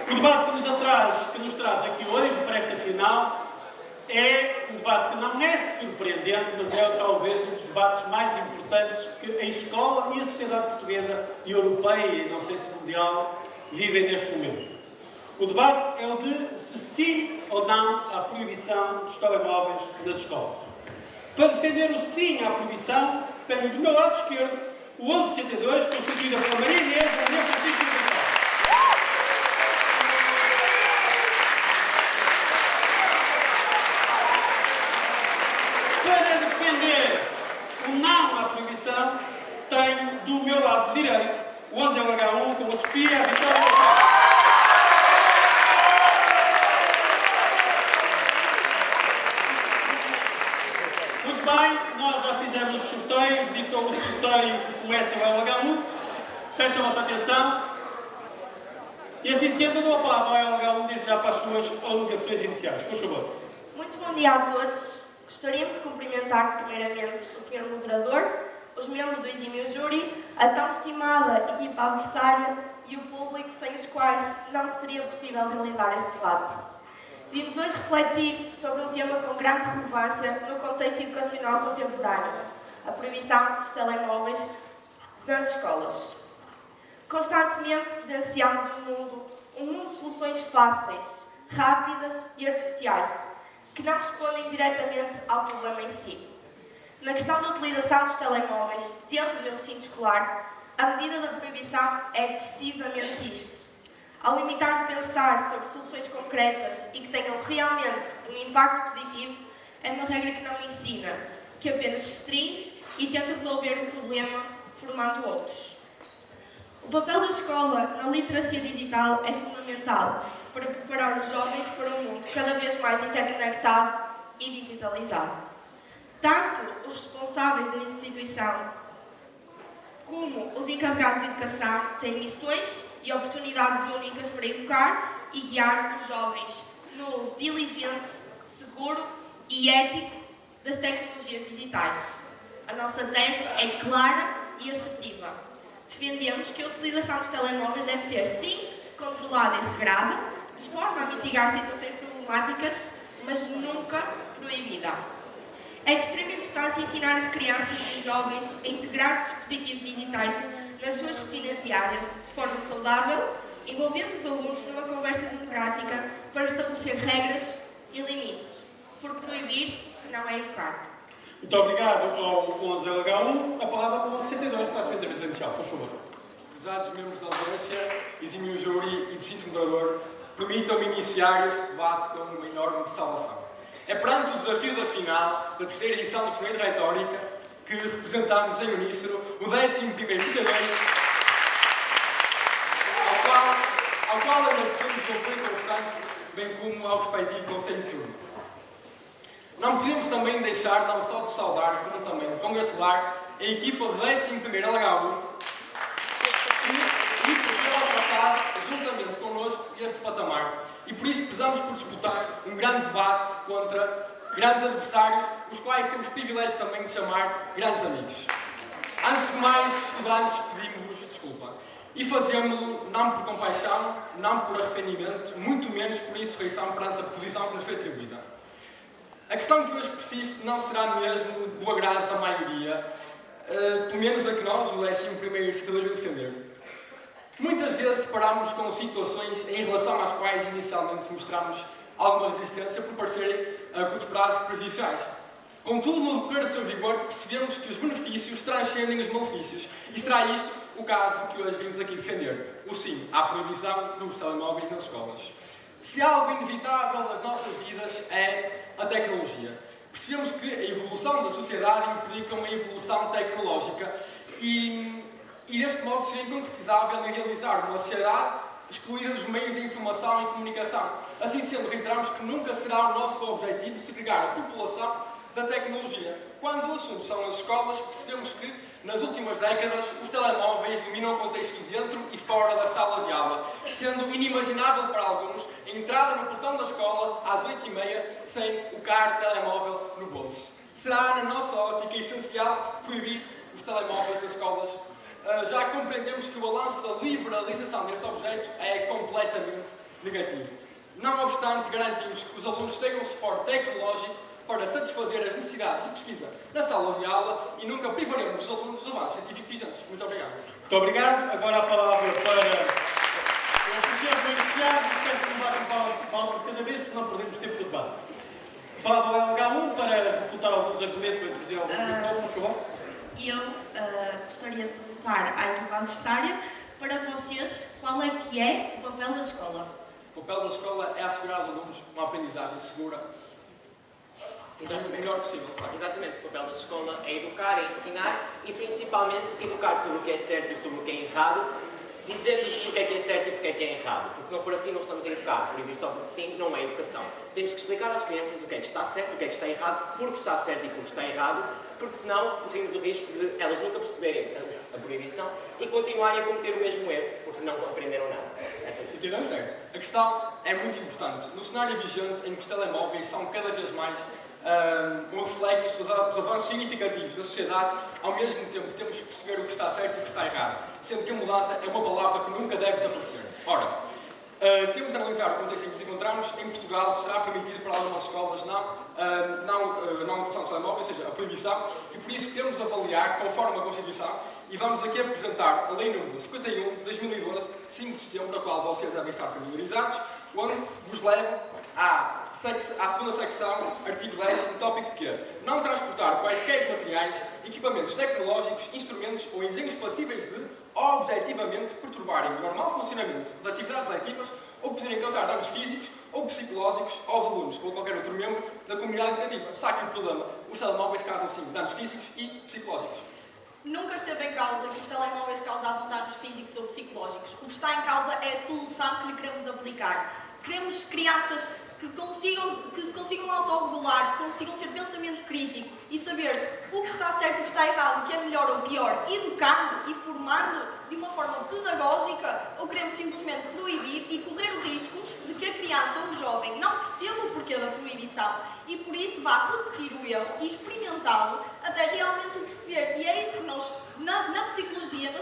O debate que nos traz aqui hoje, para esta final, é um debate que não é surpreendente, mas é talvez um dos debates mais importantes que a escola e a sociedade portuguesa e europeia, e não sei se mundial, vivem neste momento. O debate é o de se sim ou não à proibição dos telemóveis nas escolas. Para defender o sim à proibição, tenho do meu lado esquerdo o 1162, constituído pela Maria Inês e Maria Francisca de Gonçalves. Para defender o não à proibição, tenho do meu lado direito o 11LH1 com a Sofia, a Vitória. Muito bem, nós já fizemos os sorteios, ditou o sorteio com o SLH1. Prestem a vossa atenção. E assim sendo, dou a palavra ao LH1 desde já para as suas alegações iniciais. Por favor. Muito bom dia a todos. Gostaríamos de cumprimentar primeiramente o Sr. Moderador, os membros do exímio júri, a tão estimada equipa adversária e o público sem os quais não seria possível realizar este debate. Vimos hoje refletir sobre um tema com grande relevância no contexto educacional contemporâneo, a proibição dos telemóveis nas escolas. Constantemente presenciamos um mundo de soluções fáceis, rápidas e artificiais, que não respondem diretamente ao problema em si. Na questão da utilização dos telemóveis dentro do ensino escolar, a medida da proibição é precisamente isto. Ao limitar de pensar sobre soluções concretas e que tenham realmente um impacto positivo, é uma regra que não ensina, que apenas restringe e tenta resolver o problema formando outros. O papel da escola na literacia digital é fundamental para preparar os jovens para um mundo cada vez mais interconectado e digitalizado. Tanto os responsáveis da instituição como os encarregados de educação têm missões e oportunidades únicas para educar e guiar os jovens no uso diligente, seguro e ético das tecnologias digitais. A nossa tese é clara e assertiva. Defendemos que a utilização dos telemóveis deve ser, sim, controlada e regrada, de forma a mitigar situações problemáticas, mas nunca proibida. É de extrema importância ensinar as crianças e os jovens a integrar dispositivos digitais nas suas rotinas diárias de forma saudável, envolvendo os alunos numa conversa democrática para estabelecer regras e limites, porque proibir não é educar. Muito obrigado ao 11LH1. A palavra para o 62 para a sua intervenção inicial, por favor. Prezados membros da audiência, exímio júri e distinto moderador, permitam-me iniciar este debate com uma enorme salvação. É perante o desafio da final, da terceira edição do Torneio de Retórica, que representamos em uníssono o 11º ditador, ao qual ainda defendo com pleno constante, bem como ao respectivo Conselho de Turno. Não podemos também deixar não só de saudar, como também de congratular a equipa do 11º LH1 que pode ultrapassar juntamente connosco este patamar. E por isso precisamos por disputar um grande debate contra grandes adversários, os quais temos o privilégio também de chamar grandes amigos. Antes de mais, estudantes, pedimos-vos desculpa. E fazemos-lo não por compaixão, não por arrependimento, muito menos por insurreição perante a posição que nos foi atribuída. A questão que hoje persiste não será mesmo do agrado da maioria, pelo menos a que nós, o 11º citador, vamos defender. Muitas vezes deparamos com situações em relação às quais inicialmente mostramos alguma resistência por parecerem a curtos prazos prejudiciais. Contudo, no decorrer do seu vigor, percebemos que os benefícios transcendem os malefícios. E será isto o caso que hoje vimos aqui defender. O sim à proibição dos telemóveis nas escolas. Se há algo inevitável nas nossas vidas é a tecnologia. Percebemos que a evolução da sociedade implica uma evolução tecnológica e deste modo seria inconcretizável em realizar uma sociedade excluída dos meios de informação e comunicação. Assim sendo, reiteramos que nunca será o nosso objetivo segregar a população da tecnologia. Quando o assunto são as escolas, percebemos que, nas últimas décadas, os telemóveis dominam o contexto dentro e fora da sala de aula, sendo inimaginável para alguns a entrada no portão da escola às 8h30 sem o caro telemóvel no bolso. Será, na nossa ótica, essencial proibir os telemóveis das escolas. Já compreendemos que o balanço da liberalização deste objeto é completamente negativo. Não obstante, garantimos que os alunos tenham suporte tecnológico para satisfazer as necessidades de pesquisa na sala de aula e nunca privaremos os alunos dos avanços científicos vigentes. Muito obrigado. Muito obrigado. Agora a palavra para o oficial do iniciado. Espero que não batam palmas cada vez, senão perdemos tempo de debate. A palavra ao H1 para refutar alguns argumentos ou introduzir alguns argumentos, por favor. Eu gostaria de perguntar à equipa adversária para vocês qual é que é o papel da escola. O papel da escola é assegurar aos alunos uma aprendizagem segura, o melhor possível. Claro. Exatamente, o papel da escola é educar, é ensinar e principalmente educar sobre o que é certo e sobre o que é errado, dizendo-nos porque é que é certo e porque é que é errado. Porque se não for assim, não estamos a educar. Proibir só porque sim não é educação. Temos que explicar às crianças o que é que está certo, o que é que está errado, porque está certo e porque está errado, porque senão corremos o risco de elas nunca perceberem a proibição e continuarem a cometer o mesmo erro, porque não aprenderam nada. E tirando certo. A questão é muito importante. No cenário vigente, em que os telemóveis são cada vez mais um reflexo dos avanços significativos da sociedade, ao mesmo tempo temos que perceber o que está certo e o que está errado, sendo que a mudança é uma palavra que nunca deve desaparecer. Ora, temos de analisar o contexto em que nos encontramos. Em Portugal será permitido para algumas escolas não utilização de telemóveis, ou seja, a proibição, e por isso queremos avaliar, conforme a Constituição, e vamos aqui apresentar a Lei nº 51 de 2012, 5 de setembro, da qual vocês devem estar familiarizados, onde vos levo à segunda secção, artigo 10º, tópico que é não transportar quaisquer materiais, equipamentos tecnológicos, instrumentos ou engenhos passíveis de objetivamente perturbarem o normal funcionamento das atividades letivas ou que poderem causar danos físicos ou psicológicos aos alunos ou a qualquer outro membro da comunidade educativa. Está aqui o problema. Os telemóveis causam sim danos físicos e psicológicos. Nunca esteve em causa que os telemóveis causavam danos físicos ou psicológicos. O que está em causa é a solução que lhe queremos aplicar. Queremos crianças que se consigam autorregular, que consigam ter pensamento crítico e saber o que está certo e o que está errado, o que é melhor ou pior, educando e formando de uma forma pedagógica, ou queremos simplesmente proibir e correr o risco de que a criança ou o jovem não perceba o porquê da proibição e por isso vá repetir o erro e experimentá-lo até realmente o perceber. E é isso que nós, na psicologia,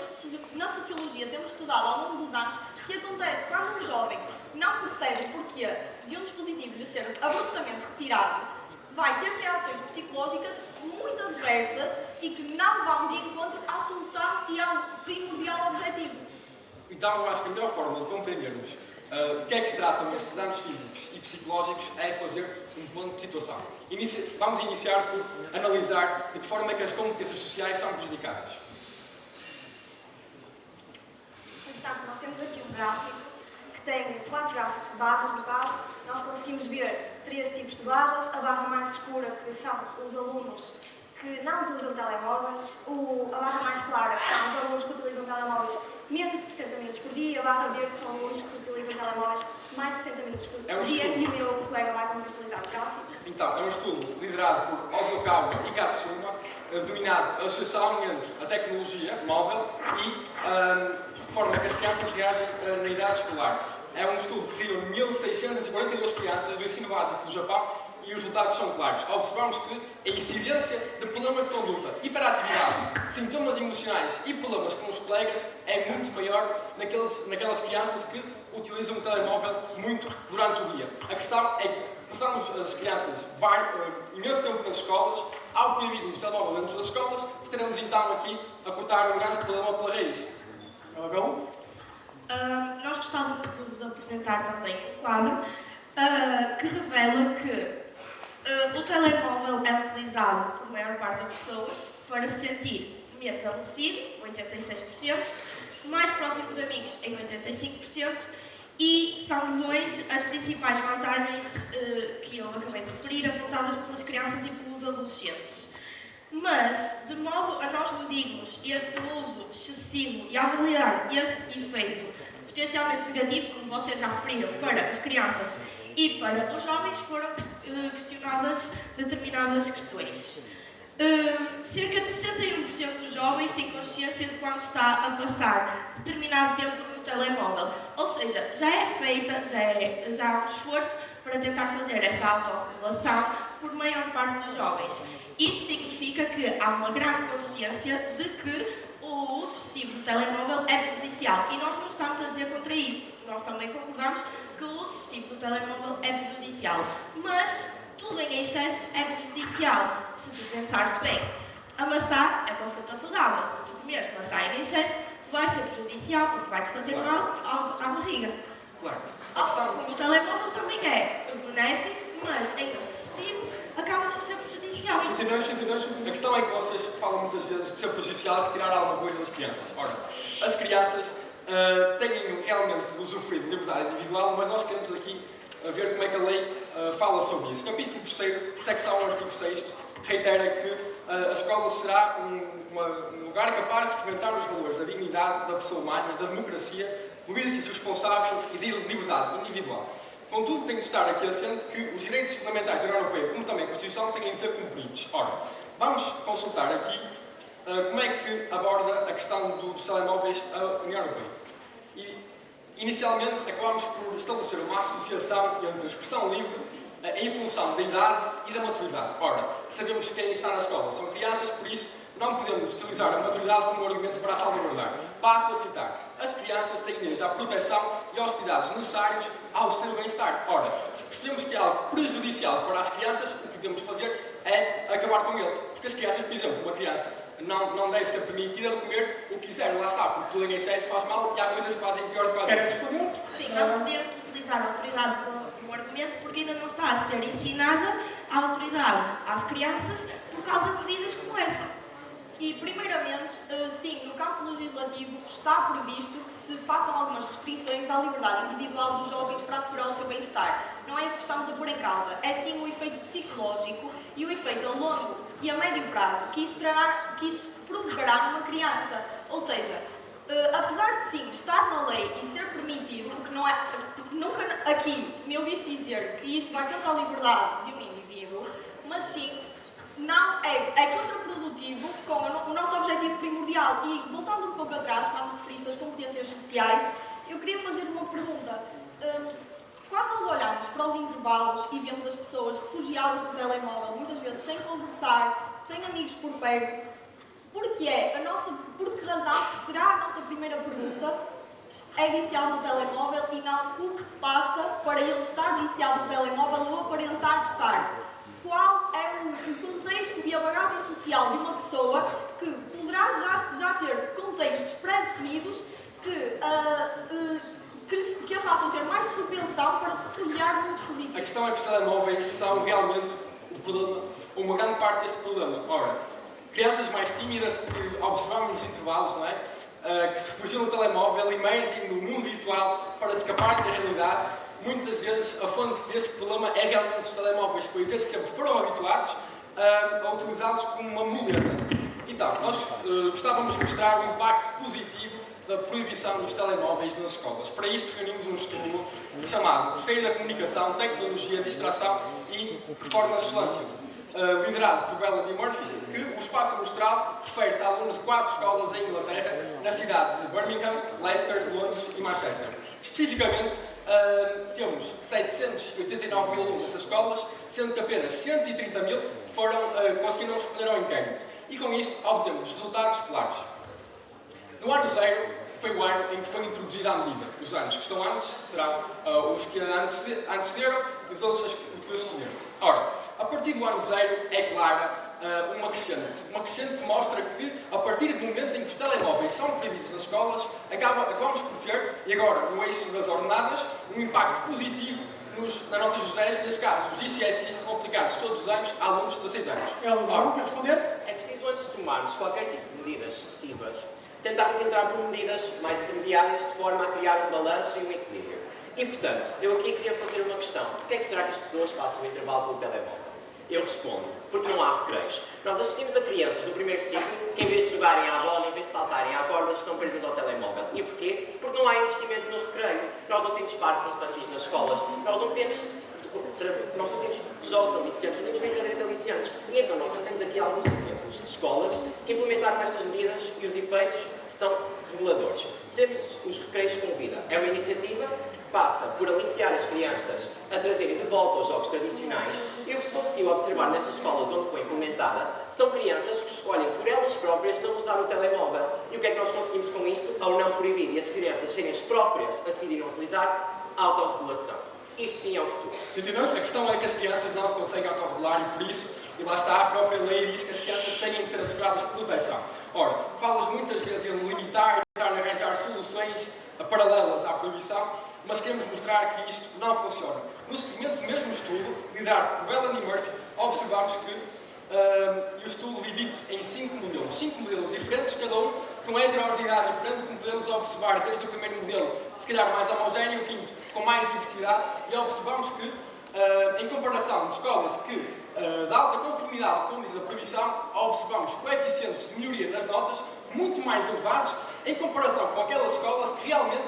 na sociologia, temos estudado ao longo dos anos, que acontece quando um jovem não percebe o porquê de um dispositivo lhe ser abruptamente retirado, vai ter reações psicológicas muito adversas e que não vão de encontro à solução e ao primordial objetivo. Então, eu acho que a melhor forma de compreendermos de que é que se tratam estes danos físicos e psicológicos é fazer um ponto de situação. Vamos iniciar por analisar de que forma é que as competências sociais são prejudicadas. Portanto, nós temos aqui um gráfico que tem 4 gráficos de barras no caso. Nós conseguimos ver 3 tipos de barras. A barra mais escura, que são os alunos que não utilizam telemóveis. A barra mais clara, que são os alunos que utilizam telemóveis menos de 60 minutos por dia. A barra verde são alunos que utilizam telemóveis mais de 60 minutos por dia. E o meu colega vai contextualizar o gráfico. Então, é um estudo liderado por Ozokawa e Katsuma, dominado a associação entre a tecnologia móvel e de forma que as crianças reagem na idade escolar. É um estudo que reuniu 1.642 crianças do ensino básico do Japão e os resultados são claros. Observamos que a incidência de problemas de conduta, hiperatividade, sintomas emocionais e problemas com os colegas é muito maior naquelas crianças que utilizam o telemóvel muito durante o dia. A questão é que passamos as crianças imenso tempo nas escolas, ao proibirmos o telemóvel dentro das escolas, estaremos então aqui a cortar um grande problema pela raiz. Nós gostávamos de vos apresentar também um quadro que revela que o telemóvel é utilizado por maior parte das pessoas para se sentir menos aborrecido, 86%, mais próximo dos amigos, em 85%, e são dois as principais vantagens que eu acabei de referir, apontadas pelas crianças e pelos adolescentes. Mas, de modo a nós medirmos este uso excessivo e avaliar este efeito potencialmente negativo, como vocês já referiram, para as crianças e para os jovens, foram questionadas determinadas questões. Cerca de 61% dos jovens têm consciência de quando está a passar determinado tempo no telemóvel. Ou seja, já há um esforço para tentar fazer esta autorregulação por maior parte dos jovens. Isto significa que há uma grande consciência de que o uso excessivo do telemóvel é prejudicial e nós não estamos a dizer contra isso. Nós também concordamos que o uso excessivo do telemóvel é prejudicial, mas tudo em excesso é prejudicial, se tu pensares bem. A maçã é uma fruta saudável, se tu comeres maçã em excesso, vai ser prejudicial porque vai-te fazer mal à barriga. Claro. O telemóvel também é benéfico, mas em excessivo acaba por ser prejudicial. 102. A questão é que vocês falam muitas vezes de ser prejudicial e de tirar alguma coisa das crianças. Ora, as crianças têm realmente usufruído de liberdade individual, mas nós queremos aqui ver como é que a lei fala sobre isso. Capítulo 3º, secção artigo 6º, reitera que a escola será um lugar capaz de fomentar os valores da dignidade da pessoa humana, da democracia, do exercício responsável e da liberdade individual. Contudo, tem de estar aqui assente que os direitos fundamentais da União Europeia, como também a Constituição, têm de ser cumpridos. Ora, vamos consultar aqui como é que aborda a questão dos telemóveis a União Europeia. E, inicialmente, acabamos por estabelecer uma associação entre a expressão livre em função da idade e da maturidade. Ora, sabemos que quem está na escola são crianças, por isso não podemos utilizar a maturidade como argumento para a salvaguardar. Passo a citar. As crianças têm direito à proteção e aos cuidados necessários ao seu bem-estar. Ora, se percebemos que é algo prejudicial para as crianças, o que devemos fazer é acabar com ele. Porque as crianças, por exemplo, uma criança não deve ser permitida comer o que quiser, lá está, porque tudo em excesso faz mal e há coisas que fazem pior do que Querem responder? Sim, não podemos utilizar a autoridade como argumento porque ainda não está a ser ensinada a autoridade às crianças por causa de medidas como essa. E, primeiramente, sim, no campo legislativo está previsto que se façam algumas restrições à liberdade individual dos jovens para assegurar o seu bem-estar. Não é isso que estamos a pôr em causa. É sim o efeito psicológico e o efeito a longo e a médio prazo que isso provocará numa criança. Ou seja, apesar de sim estar na lei e ser permitido, que não é, nunca aqui me ouviste dizer que isso vai contra a liberdade de um indivíduo, mas sim não é contraprodutivo com o nosso objetivo primordial. E voltando um pouco atrás, quando referiste às competências sociais, eu queria fazer uma pergunta. Quando nós olhamos para os intervalos e vemos as pessoas refugiadas no telemóvel, muitas vezes sem conversar, sem amigos por perto, por que razão será a nossa primeira pergunta é viciado no telemóvel e não o que se passa para ele estar viciado no telemóvel ou aparentar estar? Qual é o contexto e a bagagem social de uma pessoa que poderá já ter contextos pré-definidos que a façam ter mais propensão para se refugiar num dispositivo? A questão é que os telemóveis são realmente o problema, uma grande parte deste problema. Ora, crianças mais tímidas que observamos nos intervalos, não é? Que se refugiam no telemóvel, emergem no mundo virtual para escapar da realidade. Muitas vezes a fonte deste problema é realmente os telemóveis, pois eles sempre foram habituados a utilizá-los como uma muleta. Então, nós gostávamos de mostrar o impacto positivo da proibição dos telemóveis nas escolas. Para isto reunimos um estudo chamado Feira da Comunicação, Tecnologia, Distração e Reforma Estudantil, liderado por Bella Murphy, que o espaço amostral refere-se a alunos de 4 escolas em Inglaterra, nas cidades de Birmingham, Leicester, Londres e Manchester. Especificamente, temos 789 mil alunos das escolas, sendo que apenas 130 mil conseguiram responder ao inquérito. E com isto obtemos resultados claros. No ano 0 foi o ano em que foi introduzida a medida. Os anos que estão antes serão os que antecederam e os outros os que a sucederam. Ora, a partir do ano 0 é clara uma crescente que mostra que a partir do momento em que os telemóveis são proibidos nas escolas, acabamos por ter, e agora no eixo das ordenadas, um impacto positivo na nota dos 10, neste caso, os ICS são aplicados todos os anos a alunos de 16 anos. Ela quer responder? É preciso, antes de tomarmos qualquer tipo de medidas excessivas, tentarmos entrar por medidas mais intermediárias de forma a criar um balanço e um equilíbrio. E, portanto, eu aqui queria fazer uma questão. Porquê é que será que as pessoas passam o intervalo pelo telemóvel? Eu respondo, porque não há recreios. Nós assistimos a crianças do primeiro ciclo que, em vez de jogarem à bola, em vez de saltarem à corda, estão presas ao telemóvel. E porquê? Porque não há investimento no recreio. Nós não temos parques infantis nas escolas, nós não temos jogos aliciantes, não temos brincadeiras aliciantes. E então nós trazemos aqui alguns exemplos de escolas que implementaram estas medidas e os efeitos são reveladores. Temos os recreios com vida. É uma iniciativa passa por aliciar as crianças a trazerem de volta os jogos tradicionais, e o que se conseguiu observar nestas escolas onde foi implementada são crianças que escolhem por elas próprias não usar o telemóvel. E o que é que nós conseguimos com isto? Ao não proibir e as crianças serem as próprias a decidirem utilizar, a autorregulação. Isto sim é o futuro. 62. A questão é que as crianças não se conseguem autorregular e por isso, e lá está, a própria lei diz que as crianças têm de ser asseguradas proteção. Ora, falas muitas vezes em limitar, tentar arranjar soluções paralelas à proibição, mas queremos mostrar que isto não funciona. No seguimento do mesmo estudo, liderado por Bellamy e Murphy, observamos que o estudo divide-se em 5 modelos diferentes, cada um com heterogeneidade diferente, como podemos observar desde o primeiro modelo, se calhar mais homogéneo, o quinto com mais diversidade, e observamos que, em comparação de escolas que da alta conformidade com a medida da proibição, observamos coeficientes de melhoria nas notas muito mais elevados em comparação com aquelas escolas que realmente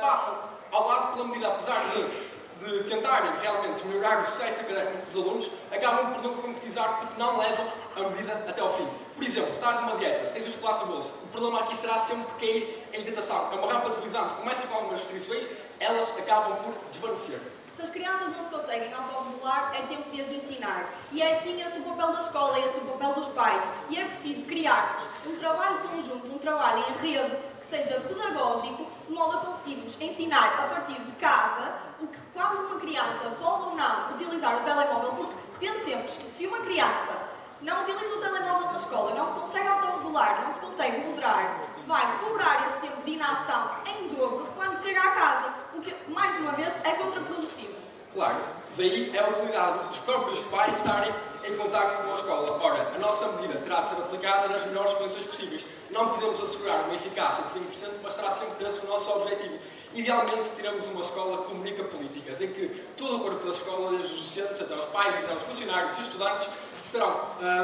passam ao lado pela medida, apesar de tentarem realmente melhorar o sucesso académico dos alunos, acabam por não concretizar porque não levam a medida até ao fim. Por exemplo, estás numa dieta, tens o chocolate no bolso, o problema aqui será sempre cair em tentação. É uma rampa deslizante, começa com algumas restrições, elas acabam por desvanecer. Se as crianças não se conseguem autorregular, é tempo de as ensinar. E é assim esse o papel da escola, esse o papel dos pais. E é preciso criarmos um trabalho conjunto, um trabalho em rede, que seja pedagógico, de modo a conseguirmos ensinar a partir de casa o que, quando uma criança pode ou não utilizar o telemóvel, porque pensemos, se uma criança não utiliza o telemóvel na escola, não se consegue autorregular, não se consegue moderar, vai cobrar esse tempo de inação em dobro quando chega à casa, o que, mais uma vez, é contraprodutivo. Claro, daí é a utilidade dos próprios pais estarem em contacto com a escola. Ora, a nossa medida terá de ser aplicada nas melhores condições possíveis. Não podemos assegurar uma eficácia de 5%, mas será sempre esse o nosso objetivo. Idealmente, teremos uma escola que comunica políticas, em que todo o corpo da escola, desde os docentes até os pais, até os funcionários e estudantes, serão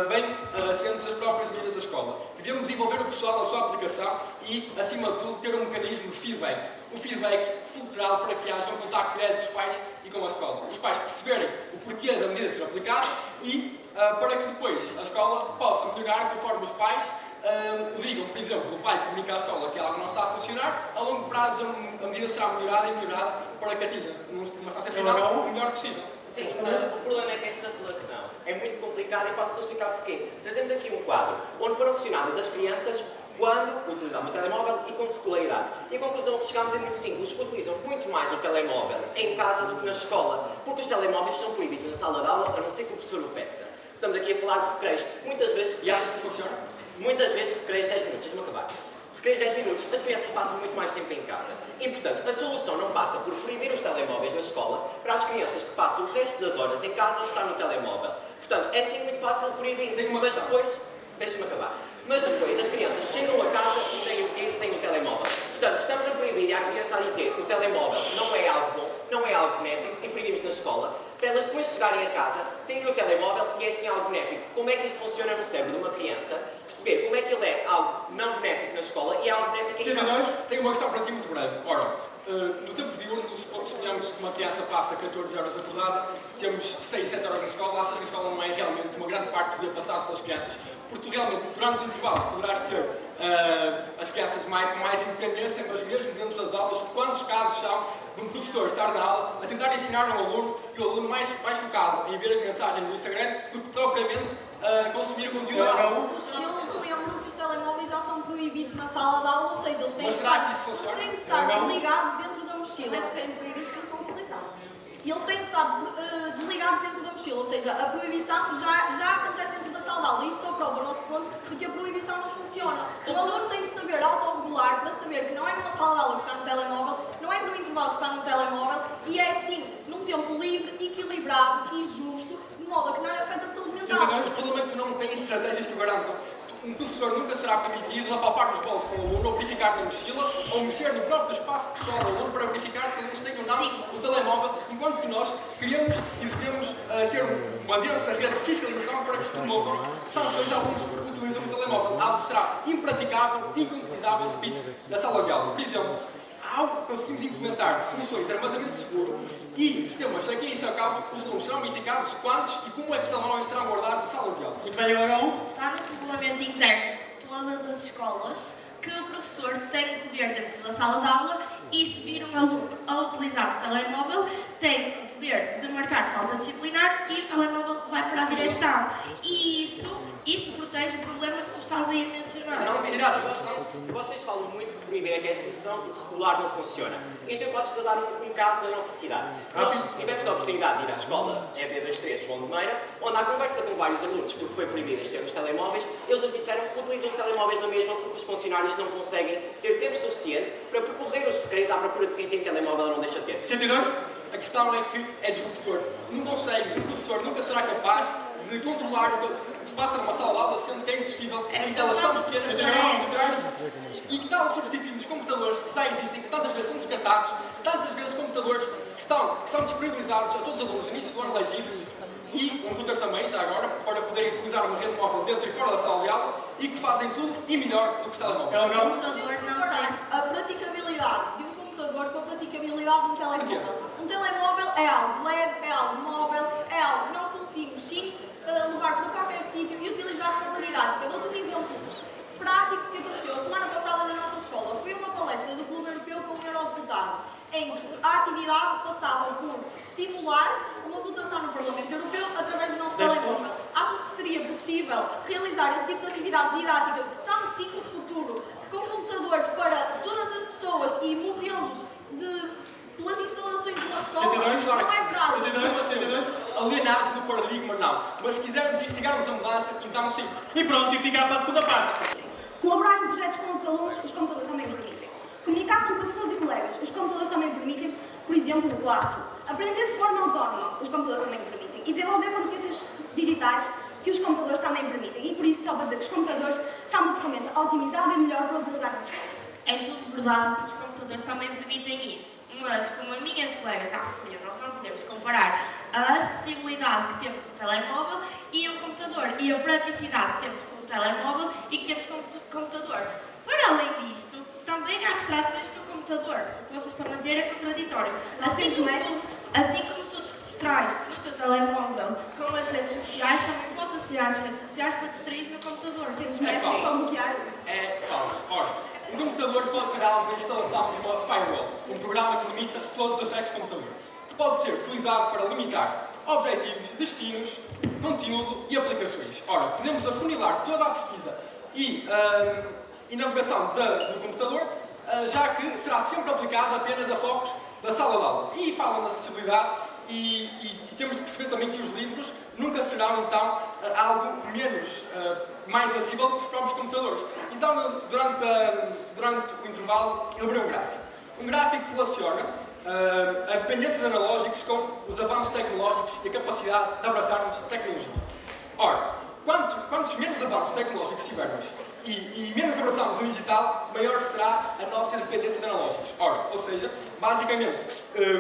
bem cientes das próprias medidas da escola. Devemos envolver o pessoal na sua aplicação e, acima de tudo, ter um mecanismo de feedback. Um feedback fulcral para que haja um contacto direto com os pais e com a escola. Os pais perceberem o porquê da medida ser aplicada e para que depois a escola possa melhorar conforme os pais o digam. Por exemplo, o pai comunica à escola que algo não está a funcionar, a longo prazo a medida será melhorada e melhorada para que atinja numa fase final o melhor possível. Sim, mas o problema é que essa saturação é muito complicada e posso explicar porquê. Trazemos aqui um quadro onde foram questionadas as crianças quando utilizavam o telemóvel e com regularidade. E a conclusão que chegámos é muito simples. Utilizam muito mais o telemóvel em casa do que na escola, porque os telemóveis são proibidos na sala de aula, a não ser que o professor o peça. Estamos aqui a falar de recreios. Muitas vezes... E achas que funciona? Muitas vezes recreios 10 minutos. Deixa-me acabar. Recreios 10 minutos. As crianças passam muito mais tempo em casa. E, portanto, a solução não passa por proibir os telemóveis na escola para as crianças que passam o resto das horas em casa a estar no telemóvel. Portanto, é sim muito fácil proibir. Mas depois... Deixa-me acabar. Mas depois as crianças chegam a casa e têm o quê? Têm o telemóvel. Portanto, estamos a proibir à criança a dizer que o telemóvel não é algo bom, não é algo benéfico e proibimos na escola, para elas depois chegarem a casa, terem o telemóvel e é assim algo benéfico. Como é que isto funciona no cérebro de uma criança? Perceber como é que ele é algo não benéfico na escola e é algo benéfico em casa. Tenho uma questão para ti muito breve. Ora, no tempo diurno, suponhamos que uma criança passa 14 horas acordada, temos 6, 7 horas na escola, achas que a escola não é realmente uma grande parte do dia passado pelas crianças? Porque tu realmente, durante os intervalos, poderás ter as crianças com mais independência, mas mesmo dentro das aulas, quantos casos são de um professor estar na aula a tentar ensinar a um aluno e o aluno mais focado em ver as mensagens no Instagram do que propriamente consumir conteúdo da aula? Eu lembro que os telemóveis já são proibidos na sala de aula, ou seja, eles têm Mas que será que estar, isso funciona? eles têm que estar desligados dentro da mochila. Deve ser proibidos que não são utilizados. E eles têm que estar desligados dentro da mochila, ou seja, a proibição já acontece dentro da sala de aula. Isso só prova o nosso ponto de que a proibição não funciona. O aluno tem de saber autorregular para saber que não é numa sala de aula que está no telemóvel, não é no intervalo que está no telemóvel, e é sim num tempo livre, equilibrado e justo, de modo a que não lhe afeta a saúde mental. O problema é que tu não tens estratégias que o garantam. Um professor nunca será permitido apalpar os bolsos do aluno, ou verificar na mochila, ou mexer no próprio espaço pessoal do aluno para verificar se eles têm ou não o telemóvel, enquanto que nós queremos e devemos ter uma densa rede de fiscalização para que se promovam sanções a alunos que utilizam o telemóvel. Algo que será impraticável, inconcretizável, repito, na sala de aula. Por exemplo, algo que conseguimos implementar soluções de armazenamento seguro e sistemas aqui em São Carlos, os alunos serão verificados quantos e como é que os telemóveis serão guardados na sala de aula. Muito bem, agora Está no regulamento interno de todas as escolas que o professor tem o poder dentro da sala de aula e se viram a utilizar o telemóvel, têm o poder de marcar falta disciplinar e o telemóvel vai para a direção. E isso protege o problema que tu estás aí a mencionar. Vocês falam muito que proibir é que é a solução porque regular não funciona. Então eu posso-vos dar um caso da nossa cidade. Nós tivemos a oportunidade de ir à escola EB23 João de Meira, onde há conversa com vários alunos, porque foi proibido ter os telemóveis, eles nos disseram que utilizam os telemóveis na mesma porque os funcionários não conseguem ter tempo suficiente para percorrer os recreios à procura de quem tem telemóvel ou não deixa de ter. 102? A questão é que é disruptor. Não consegues, o professor nunca será capaz de controlar o que se passa numa sala de aula, sendo que é impossível em telas tão pequenas e que tal substituir os computadores que já existem, que tantas vezes são descartados, tantas vezes computadores que são disponibilizados a todos os alunos no início do ano letivo e um router também, já agora, para poderem utilizar uma rede móvel dentro e fora da sala de aula e que fazem tudo e melhor do que os telemóveis. O computador não tem a praticabilidade de um computador com a praticabilidade de um telemóvel. Um telemóvel é algo leve, é algo móvel, é algo que nós conseguimos sim levar para qualquer sítio e utilizar de forma didática. Dou-te um exemplo prático que aconteceu a semana passada na nossa escola. Foi uma palestra do Clube Europeu com um eurodeputado, em que a atividade passava por simular uma votação no Parlamento Europeu através do nosso telemóvel. Achas que seria possível realizar esse tipo de atividades didáticas que são sim o futuro, com computadores para todas as pessoas e modelos pelas instalações de uma escola? Não é verdade. Alienados do paradigma, não. Mas se quisermos instigarmos a mudança, então sim. E pronto, e ficar para a segunda parte. Colaborar em projetos com outros alunos, os computadores também permitem. Comunicar com professores e colegas, os computadores também permitem, por exemplo, no Classroom. Aprender de forma autónoma, os computadores também permitem. E desenvolver competências digitais, que os computadores também permitem. E por isso, só para dizer que os computadores são uma ferramenta otimizada e melhor para utilizar nas escolas. É tudo verdade, os computadores também permitem isso. Mas, como a minha colega já referiu, nós não podemos comparar a acessibilidade que temos com o telemóvel e o computador e a praticidade que temos com o telemóvel e que temos com o computador. Para além disto, também há distrações do computador. O que vocês estão a dizer é contraditório. Assim como tu te distrais no teu telemóvel com as redes sociais, também podes acessar as redes sociais para te distrair no computador. Temos métodos para bloquear isso. É falso. Ora, um computador pode ter alvo de instalação de uma firewall, um programa que limita todos os acessos ao computador, que pode ser utilizado para limitar objetivos, destinos, conteúdo e aplicações. Ora, podemos afunilar toda a pesquisa e navegação do computador, já que será sempre aplicado apenas a focos da sala de aula. E falam na acessibilidade e temos de perceber também que os livros nunca serão, então, algo mais acessível que os próprios computadores. Então, durante o intervalo, elaborei um gráfico. Um gráfico que relaciona a dependência de analógicos com os avanços tecnológicos e a capacidade de abraçarmos a tecnologia. Ora, quantos menos avanços tecnológicos tivermos e menos abraçamos o digital, maior será a nossa dependência de analógicos. Ora, ou seja, basicamente,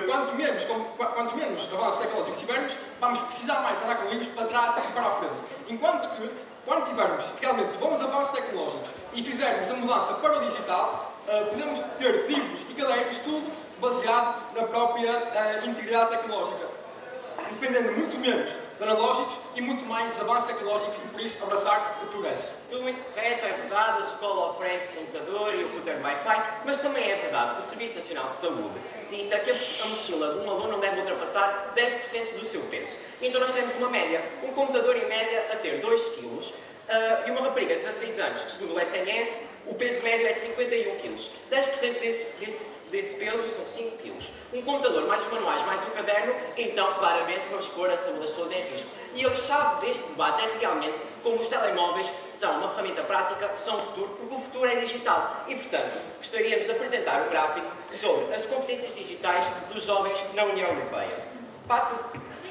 quanto menos avanços tecnológicos tivermos, vamos precisar mais andar com livros para trás e para a frente. Enquanto que, quando tivermos realmente bons avanços tecnológicos e fizermos a mudança para o digital, podemos ter livros e cadernos, tudo baseado na própria integridade tecnológica, dependendo muito menos de analógicos e muito mais dos avanços tecnológicos e por isso abraçar o progresso. Tudo muito correto, é verdade, a escola oferece computador e o router Wi-Fi, mas também é verdade que o Serviço Nacional de Saúde dita que a mochila de um aluno não deve ultrapassar 10% do seu peso. Então nós temos uma média, um computador em média a ter 2 kg e uma rapariga de 16 anos, que segundo o SNS, o peso médio é de 51 kg. 10% desse peso são 5 kg. Um computador, mais os manuais, mais um caderno, então claramente vamos pôr a saúde das pessoas em risco. E a chave deste debate é realmente como os telemóveis são uma ferramenta prática, são o futuro, porque o futuro é digital. E, portanto, gostaríamos de apresentar um gráfico sobre as competências digitais dos jovens na União Europeia. Passo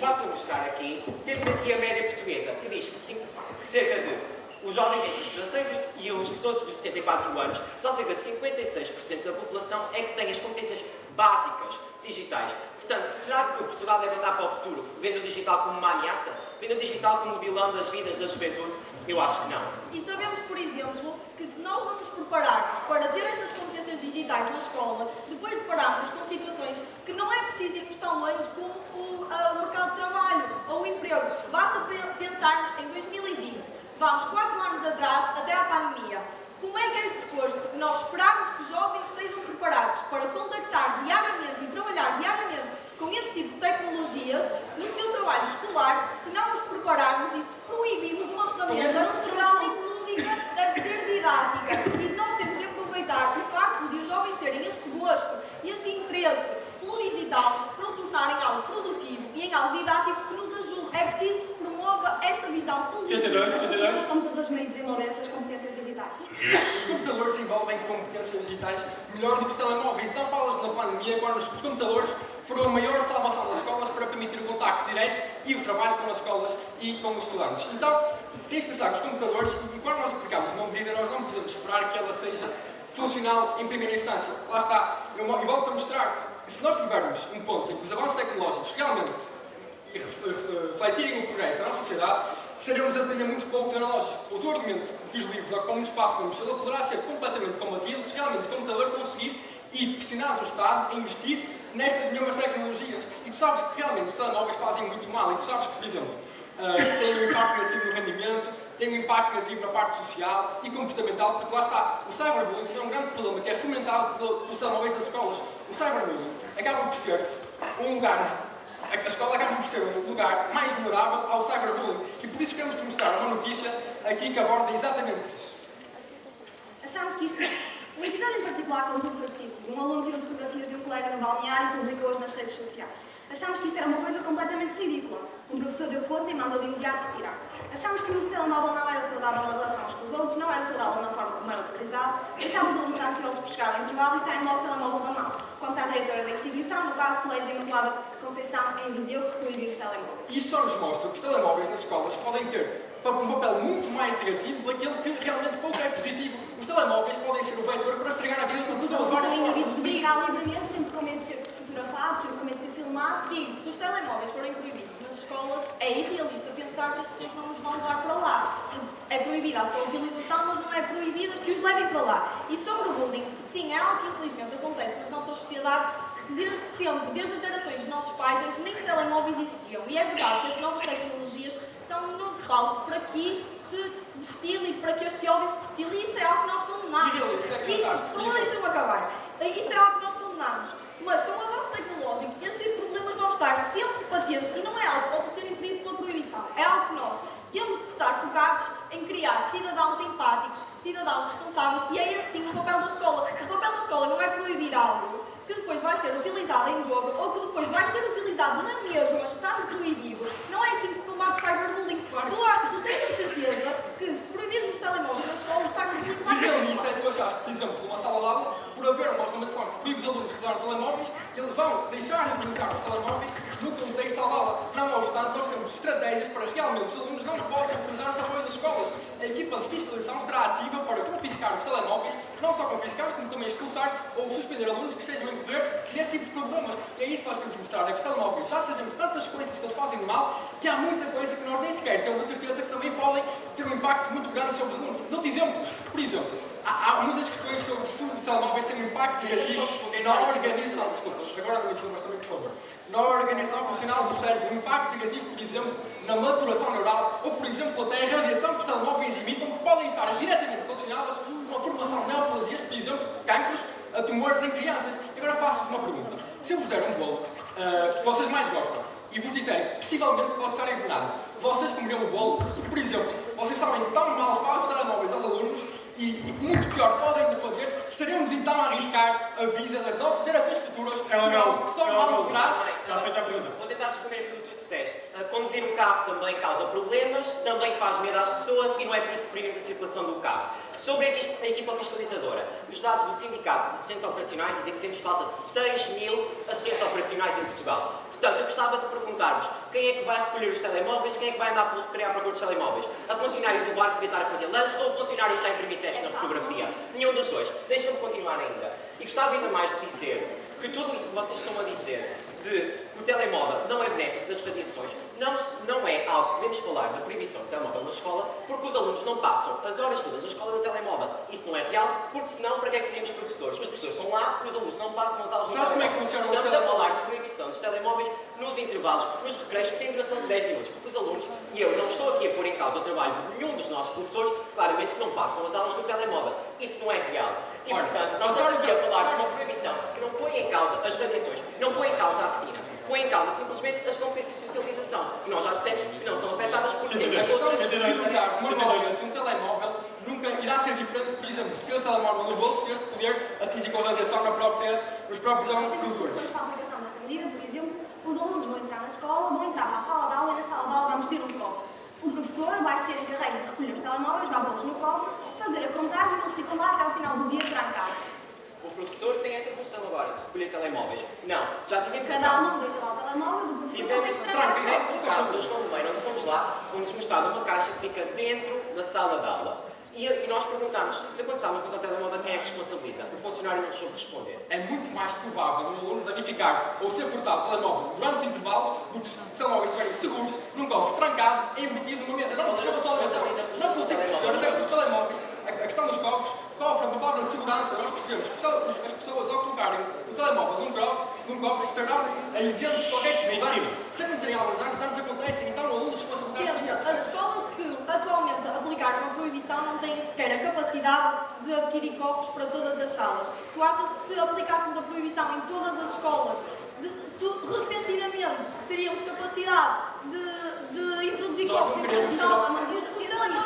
a mostrar aqui, temos aqui a média portuguesa, que diz que cerca de os jovens entre os 16 e as pessoas dos 74 anos, só cerca de 56% da população é que tem as competências básicas digitais. Portanto, será que Portugal deve andar para o futuro vendo o digital como uma ameaça? Vendo o digital como vilão das vidas da juventude? Eu acho que não. E sabemos, por exemplo, que se nós não nos prepararmos para ter essas competências digitais na escola, depois depararmos com situações que não é preciso irmos tão longe como o mercado de trabalho ou o emprego. Basta pensarmos em 2020. Vamos 4 anos atrás, até à pandemia. Como é que é suposto nós esperarmos que os jovens estejam preparados preparados para contactar diariamente e trabalhar diariamente com este tipo de tecnologias no seu trabalho escolar, se não os prepararmos e se proibirmos uma ferramenta que, além de lúdica, deve ser didática. E nós temos de aproveitar o facto de os jovens terem este gosto e este interesse pelo digital para o tornarem algo produtivo e em algo didático que nos ajude. É preciso que se promova esta visão positiva. Os computadores meio desenvolver essas competências digitais. Os computadores envolvem competências digitais melhor do que os telemóveis. Então falas na pandemia, quando os computadores foram a maior salvação das escolas para permitir o contacto direto e o trabalho com as escolas e com os estudantes. Então, tens de pensar que os computadores, e quando nós aplicamos uma medida, nós não podemos esperar que ela seja funcional em primeira instância. Lá está. Eu volto a mostrar que se nós tivermos um ponto em que os avanços tecnológicos realmente refletirem o progresso da nossa sociedade, seremos a depender muito pouco do analógico. O teu argumento que os livros ocupam muito espaço como mochila poderá ser completamente combatido se realmente o computador conseguir e pressionar o Estado a investir nestas mesmas tecnologias. E tu sabes que realmente os telemóveis fazem muito mal. E tu sabes que, por exemplo, têm um impacto negativo no rendimento, têm um impacto negativo na parte social e comportamental, porque lá está, o cyberbullying é um grande problema que é fomentado pelos telemóveis das escolas. O cyberbullying acaba por ser um lugar, a escola acaba por ser um lugar mais vulnerável ao cyberbullying. E por isso queremos te mostrar uma notícia aqui que aborda exatamente isso. Achamos que um episódio em particular contou foi decisivo. Um aluno tirou fotografias de um colega no balneário e publicou-as nas redes sociais. Achámos que isto era uma coisa completamente ridícula. Um professor deu conta e mandou de imediato retirar. Achámos que o uso do telemóvel não era saudável na relação uns com os outros, não era saudável na forma como era utilizado. Deixámos os alunos ansiosos por chegar ao intervalo e estarem logo o telemóvel na mão. Quanto à diretora da instituição, no caso, o Colégio de Imaculada Conceição, em Viseu, que proibiu os telemóveis. E isso só nos mostra que os telemóveis nas escolas podem ter um papel muito mais negativo daquele que realmente pouco é positivo. Os telemóveis podem ser o vetor para estragar a vida de uma pessoa de várias São indivíduos formas. de brincar livremente, sempre com medo de ser fotografados, sempre com medo de ser filmados. Digo, se os telemóveis forem proibidos nas escolas, é irrealista pensar que as pessoas não os vão levar para lá. É proibida a sua utilização, mas não é proibida que os levem para lá. E sobre o bullying, sim, é algo que infelizmente acontece nas nossas sociedades desde sempre, desde as gerações dos nossos pais, em que nem telemóveis existiam. E é verdade que as novas tecnologias são um novo palco para que isto se destile e para que este ódio se destile. E isto é algo que nós condenamos. Só deixa-me acabar. Isto é algo que nós condenamos. Mas com o avanço tecnológico, este tipo de problemas vão estar sempre patentes e não é algo que possa ser impedido pela proibição. É algo que nós temos de estar focados em criar cidadãos empáticos, cidadãos responsáveis, e é assim o papel da escola. O papel da escola não é proibir algo que depois vai ser utilizado em jogo ou que depois vai ser utilizado na mesma, estando proibido. Não é assim que se combate o cyberbullying. Tu tens a certeza que se proibires os telemóveis na escola, o cyberbullying vai ser. Isto é que tu achas, por exemplo, numa sala de aula, por haver uma recomendação que proíbe os alunos de usar telemóveis, eles vão deixar de utilizar os telemóveis no contexto da sala de aula. Não obstante, nós temos estratégias para realmente os alunos não possam utilizar os telemóveis das escolas. A equipa de fiscalização estará ativa para confiscar os telemóveis, não só confiscar, como também expulsar ou suspender alunos que estejam a incorrer nesse tipo de problemas. E é isso que nós queremos mostrar, é que os telemóveis já sabemos tantas coisas que eles fazem de mal, que há muita coisa que nós nem sequer temos a certeza que também podem ter um impacto muito grande sobre os alunos. Dou-te exemplos. Por exemplo, há muitas questões sobre se os telemóveis têm um impacto negativo na organização, agora não me mas também, por favor, na organização funcional do cérebro, um impacto negativo, por exemplo, na maturação neural, ou, por exemplo, até a radiação que os telemóveis emitem, que podem estar diretamente relacionadas com uma formação de neoplasias, por exemplo, cancros, a tumores em crianças. E agora faço-vos uma pergunta. Se eu vos der um bolo que vocês mais gostam, e vos disserem que possivelmente pode estar envenenado, vocês comeriam o bolo, e, por exemplo, vocês sabem que tão mal faz os telemóveis aos alunos, e muito pior podem de fazer, estaremos então a arriscar a vida das nossas gerações futuras, que só mal nos traz. Vou tentar responder aquilo que tu disseste. Conduzir um carro também causa problemas, também faz medo às pessoas e não é por isso que proibimos a circulação do carro. Sobre a equipa fiscalizadora, os dados do Sindicato dos Assistentes Operacionais dizem que temos falta de 6.000 assistentes operacionais em Portugal. Portanto, eu gostava de perguntar-vos quem é que vai recolher os telemóveis, quem é que vai andar pelo recreio à procura dos telemóveis? A funcionária do bar que devia estar a fazer lanche ou o funcionário que está a imprimir testes na fotografia? Nenhum dos dois. Deixa-me continuar ainda. E gostava ainda mais de dizer que tudo isso que vocês estão a dizer de que o telemóvel não é benéfico das radiações, não é algo que devemos falar na proibição do telemóvel na escola, porque os alunos não passam as horas todas da escola no telemóvel. Isso não é real, porque senão, para que é que teríamos professores? Os professores estão lá e os alunos não passam as aulas no telemóvel. Como é que funciona Estamos a falar de proibição dos telemóveis nos intervalos, nos recreios, que têm duração de 10 minutos, porque os alunos, e eu não estou aqui a pôr em causa o trabalho de nenhum dos nossos professores, claramente não passam as aulas no telemóvel. Isso não é real. E, portanto, nós estamos aqui a falar de uma proibição que não põe em causa as radiações, não põe em causa a retina, põe em causa simplesmente as competências de socialização, que nós já dissemos que não são afetadas por A questão de utilizar normalmente um telemóvel nunca irá ser diferente, por exemplo, ter o telemóvel no bolso e este poder atingir com a radiação nos próprios órgãos Temos produtores. soluções para a aplicação desta medida, por exemplo, os alunos vão entrar na escola, vão entrar para a sala de aula e na sala de aula vamos ter um cofre. O professor vai ser encarregue de recolher os telemóveis, vai pô-los no cofre, fazer a contagem e eles ficam lá até ao final do dia trancados. O professor tem essa função agora, de recolher telemóveis. Não, já tivemos Cada aluno deixa lá o telemóvel, o professor tem que tivemos trancar. um caso, eles estão no meio, nós fomos lá, foi-nos mostrado uma caixa que fica dentro da sala de aula. E nós perguntámos, se acontecer alguma coisa ao telemóvel, quem é que responsabiliza? O funcionário não soube responder. É muito mais provável um aluno danificar ou ser furtado telemóvel durante os intervalos do que se os telemóveis estiverem seguros, num cofre trancado, embutido numa mesa. Não consigo perceber até que os telemóveis, a questão dos cofres, cofre é uma palavra de segurança. Nós percebemos que as pessoas, ao colocarem o telemóvel num cofre, estarão isentos de qualquer tipo de danos. Se acontecerem alguns danos acontecem, então o aluno responsabilidade. Pensa, as escolas que atualmente aplicaram a proibição não têm sequer a capacidade de adquirir cofres para todas as salas. Tu achas que se aplicássemos a proibição em todas as escolas, repentinamente teríamos capacidade de introduzir cofres em todas as salas?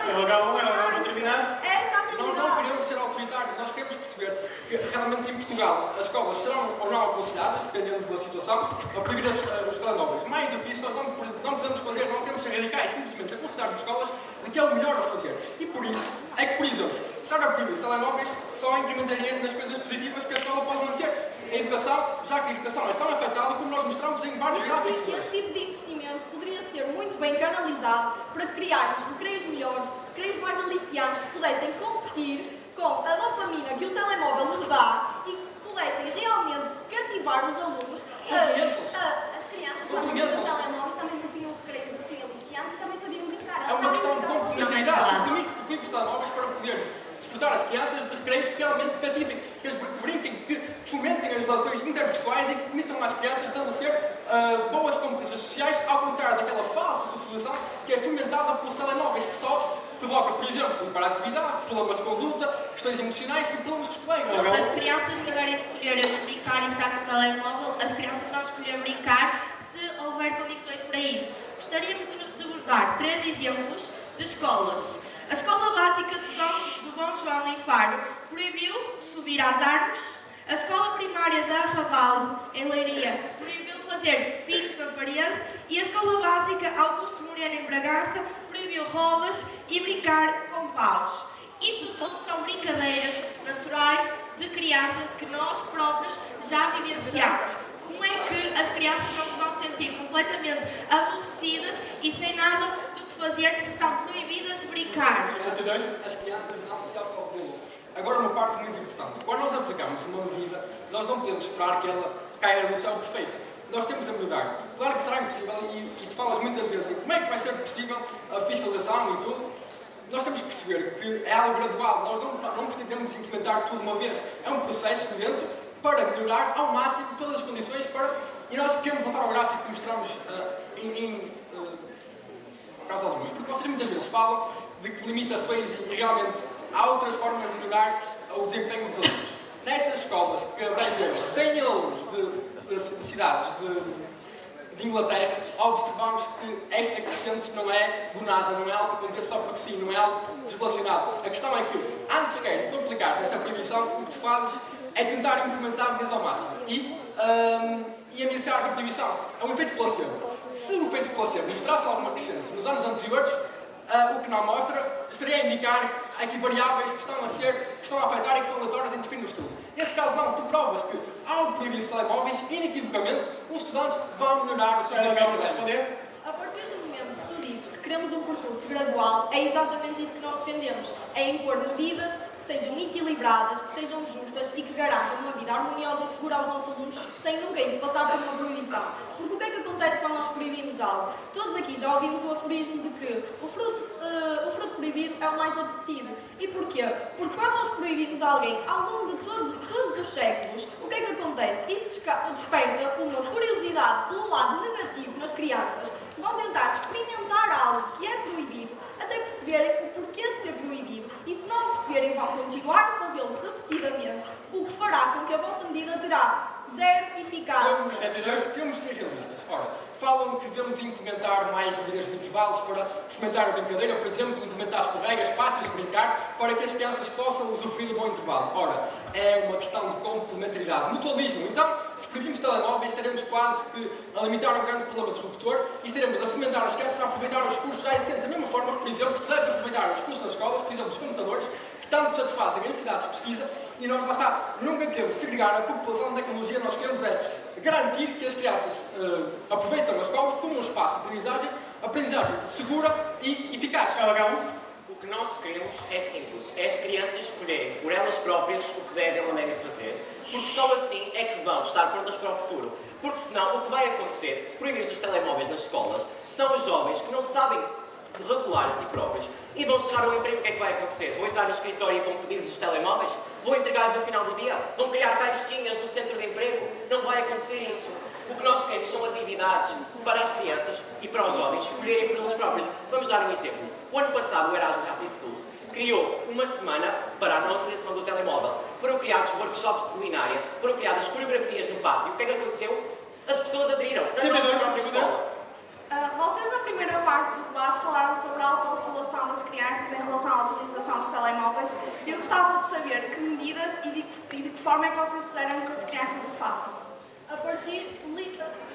Ela vai terminar. É essa a Nós não realidade. queremos ser autoritários, nós queremos perceber que realmente em Portugal as escolas serão ou não aconselhadas, dependendo da situação, a proibir os telemóveis. Mais do que isso, nós não podemos fazer, não queremos ser radicais, simplesmente aconselhar as escolas de que é o melhor a fazer. E por isso, é que, por exemplo, se agora proibir os telemóveis, só incrementaria nas coisas positivas que a escola pode manter. A educação, já que a educação é tão afetada como nós mostramos em vários gráficos. Esse tipo de investimento poderia ser muito bem canalizado para criarmos recreios melhores, recreios mais aliciantes, que pudessem competir com a dopamina que o telemóvel nos dá e que pudessem realmente cativar os alunos As crianças, quando tinham telemóveis, também não tinham recreios assim aliciantes e também sabiam brincar. É uma questão de competitividade. Permite os telemóveis para poder desfrutar as crianças de recreios que realmente cativem, que eles brinquem, que fomentem as relações interpessoais e que permitam às crianças estabelecer boas competências sociais, ao contrário daquela falsa socialização que é fomentada pelos telemóveis, que só provoca, por exemplo, hiperatividade, problemas de conduta, questões emocionais e problemas com os colegas. Se as crianças tiverem que escolher brincar e estar no telemóvel, as crianças vão escolher brincar se houver condições para isso. Gostaríamos de vos dar 3 exemplos de escolas. A Escola Básica do Bom João em Faro proibiu subir às árvores. A Escola Primária de Arrabalde, em Leiria, proibiu fazer picos na parede. E a Escola Básica Augusto Moreira, em Bragança, proibiu rodas e brincar com paus. Isto tudo são brincadeiras naturais de criança que nós próprios já vivenciamos. Como é que as crianças não se vão sentir completamente aborrecidas e sem nada do que fazer se são proibidas de brincar? As crianças não se autorregulam. Agora, uma parte muito importante. Quando nós aplicamos uma medida, nós não podemos esperar que ela caia no céu perfeito. Nós temos a melhorar. Claro que será impossível, e tu falas muitas vezes como é que vai ser possível a fiscalização e tudo. Nós temos que perceber que é algo gradual. Nós não pretendemos implementar tudo de uma vez. É um processo lento para melhorar ao máximo todas as condições para... E nós queremos voltar ao gráfico que mostramos por causa de luz. Porque vocês muitas vezes falam de que limitações e realmente há outras formas de melhorar o desempenho dos alunos. Nestas escolas que abrangeram 100 alunos de cidades de Inglaterra, observamos que esta crescente não é do nada, não é algo que acontece só porque sim, não é algo desrelacionado. A questão é que, antes sequer de tu aplicares esta proibição, o que tu fazes é tentar implementar medidas ao máximo e ameaçar a proibição. É um efeito placebo. Se o efeito placebo mostrasse alguma crescente nos anos anteriores, o que não mostra seria a indicar aqui variáveis que estão a afetar e que são aleatórias em definir o estudo. Neste caso não, tu provas que ao proibir os telemóveis, inequivocamente, os estudantes vão melhorar o seu desempenho académico. A partir do momento que tu dizes que queremos um percurso gradual, é exatamente isso que nós defendemos. É impor medidas que sejam equilibradas, que sejam justas e que garantam uma vida harmoniosa e segura aos nossos alunos, sem nunca isso passar por uma proibição. Porque o que é que acontece quando nós proibimos algo? Todos aqui já ouvimos o aforismo de que o fruto proibido é o mais apetecido. E porquê? Porque quando nós proibimos alguém ao longo de todos os séculos, o que é que acontece? Isso desperta uma curiosidade pelo lado negativo nas crianças, que vão tentar experimentar algo que é proibido, até perceberem o porquê de ser proibido. E se não perceberem, vão continuar a fazê-lo repetidamente como que devemos implementar mais medidas de intervalos para fomentar a brincadeira, por exemplo, implementar escorregas, pátios de brincar, para que as crianças possam usufruir do bom intervalo. Ora, é uma questão de complementaridade, mutualismo. Então, se proibimos telemóveis, estaremos quase que a limitar um grande problema disruptor e estaremos a fomentar as crianças a aproveitar os recursos já existentes. Da mesma forma que, por exemplo, se deve aproveitar os recursos nas escolas, por exemplo, os computadores, que tanto satisfazem as necessidades de pesquisa, e nós, lá está, nunca queremos segregar a população da tecnologia, nós queremos garantir que as crianças aproveitam a escola como um espaço de aprendizagem segura e eficaz. O que nós queremos é simples, é as crianças escolherem por elas próprias o que devem ou não devem fazer, porque só assim é que vão estar prontas para o futuro. Porque senão, o que vai acontecer, se proibirmos os telemóveis nas escolas, são os jovens que não sabem regular a si próprios e vão chegar ao emprego. O que é que vai acontecer? Vão entrar no escritório e vão pedir-lhes os telemóveis? Vão entregá-los no final do dia? Vão criar caixinhas no centro de emprego? Não vai acontecer isso. O que nós queremos são atividades para as crianças e para os jovens escolherem por eles próprios. Vamos dar um exemplo. O ano passado, o Erasmus Free Schools criou uma semana para a não utilização do telemóvel. Foram criados workshops de culinária, foram criadas coreografias no pátio. O que é que aconteceu? As pessoas aderiram. Na própria escola. Vocês, na primeira parte do debate, falaram sobre a autorregulação das crianças em relação à utilização dos telemóveis. Eu gostava de saber que medidas e de que forma é que vocês esperam que as crianças o façam. A partir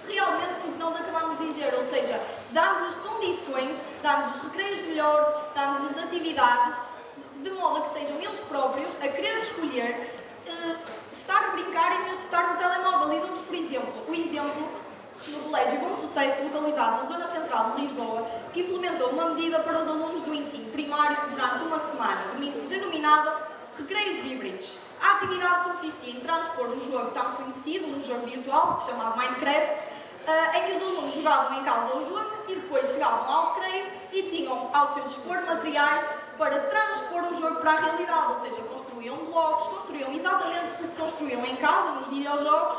realmente o que nós acabamos de dizer, ou seja, dando-lhes condições, dando-lhes recreios melhores, dando-lhes atividades, de modo a que sejam eles próprios a querer escolher estar a brincar em vez de estar no telemóvel. E dou-vos, por exemplo, o exemplo no Colégio Bom Sucesso, localizado na zona central de Lisboa, que implementou uma medida para os alunos do ensino primário durante uma semana, denominada Recreios Híbridos. A atividade consistia em transpor um jogo tão conhecido, um jogo virtual, chamado Minecraft, em que os alunos jogavam em casa o jogo e depois chegavam ao recreio e tinham ao seu dispor materiais para transpor o jogo para a realidade, ou seja, construíam blocos, construíam exatamente o que construíam em casa, nos videojogos,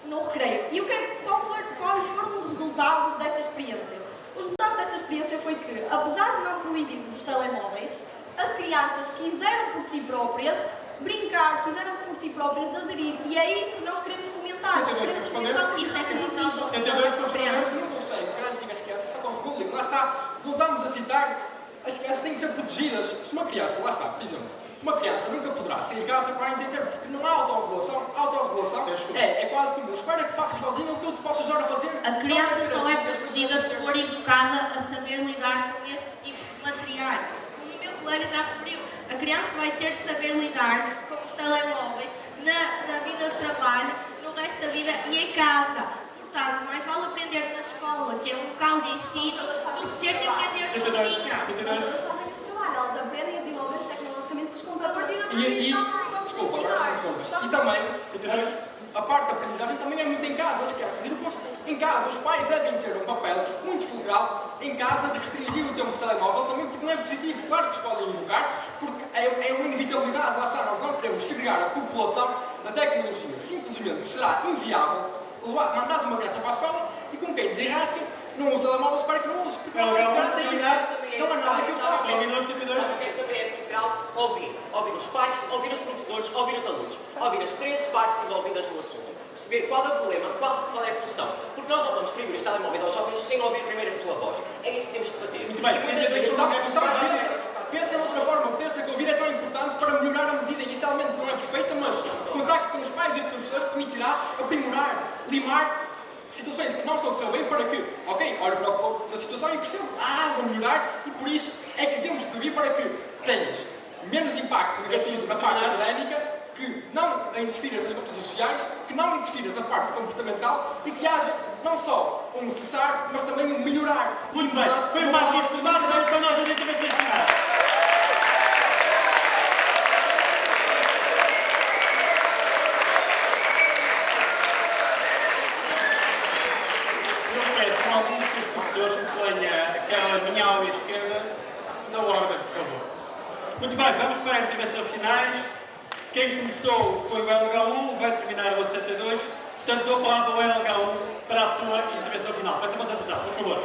no recreio. E quais foram os resultados desta experiência? Os resultados desta experiência foi que, apesar de não proibirmos os telemóveis, as crianças quiseram por si próprias brincar, quiseram por si próprias aderir. E é isto que nós queremos fomentar. Nós queremos fomentar isso, é que existe. Não consegue garantir as crianças só com o público. Lá está, voltamos a citar, as crianças têm que ser protegidas. Se uma criança, lá está, por exemplo, uma criança nunca poderá sair de casa para entender, porque não há autorregulação. A autorregulação é quase como espera que faças sozinho o que tu possas ajudar a fazer. A criança só é protegida se for educada a saber lidar com este tipo de materiais. Como o meu colega já referiu, a criança vai ter de saber lidar com os telemóveis na vida de trabalho, no resto da vida e em casa. Portanto, mais vale aprender na escola, que é um local de ensino, do que ter de aprender sozinha. Elas aprendem a desenvolver-se tecnologicamente A partir da E também, a parte da aprendizagem também é muito em casa, as crianças. E depois, em casa, os pais devem ter um papel muito fulcral em casa de restringir o tempo de telemóvel também, porque não é positivo. Claro que os podem invocar, porque é uma inevitabilidade. Lá está, nós não queremos segregar a população da tecnologia. Simplesmente será inviável mandar uma criança para a escola e com quem desenrasca não usa telemóveis para que não use. Porque não há nada que eu faça. Sabe o que também é fulcral? Ouvir os pais, ouvir os professores, ouvir os alunos. Ouvir as três partes envolvidas no assunto. Perceber qual é o problema, qual é a solução. Porque nós não vamos proibir os telemóveis aos jovens sem ouvir primeiro a sua voz. É isso que temos que fazer. Muito bem, pensa de outra forma, pensa que ouvir é tão importante para melhorar a medida. Inicialmente não é perfeita, mas contacto com os pais e os professores permitirá aprimorar, limar situações que não estão a correr bem para que, ok, olho para a situação e percebo, vou melhorar e por isso é que temos que proibir para que tenhas menos impacto negativo na parte académica, que não interfiras nas competências sociais, que não interfiras na parte comportamental e que haja não só um cessar, mas também um melhorar. Muito bem, foi um magnífico debate, vamos para nós as intervenções finais. Eu peço a alguns dos professores que ponha aquela linha à esquerda na ordem, por favor. Muito bem, vamos para a intervenção finais. Quem começou foi o LH1, vai terminar o 62. Portanto, dou a palavra ao LH1 para a sua intervenção final. Peço a vossa atenção, por favor.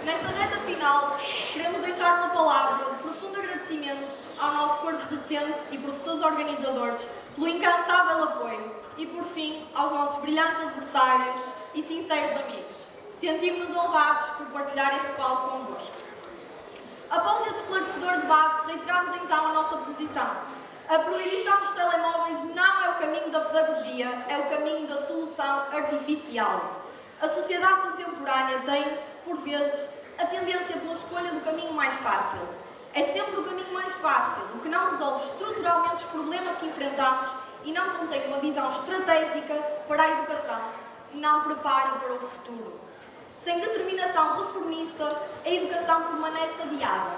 Nesta reta final, queremos deixar uma palavra de profundo agradecimento ao nosso corpo docente e professores organizadores pelo incansável apoio e, por fim, aos nossos brilhantes adversários, e sinceros amigos. Sentimos-nos honrados por partilhar este palco convosco. Após este esclarecedor debate, reiteramos então a nossa posição. A proibição dos telemóveis não é o caminho da pedagogia, é o caminho da solução artificial. A sociedade contemporânea tem, por vezes, a tendência pela escolha do caminho mais fácil. É sempre o caminho mais fácil, o que não resolve estruturalmente os problemas que enfrentamos e não contém uma visão estratégica para a educação, não prepara para o futuro. Sem determinação reformista, a educação permanece adiada.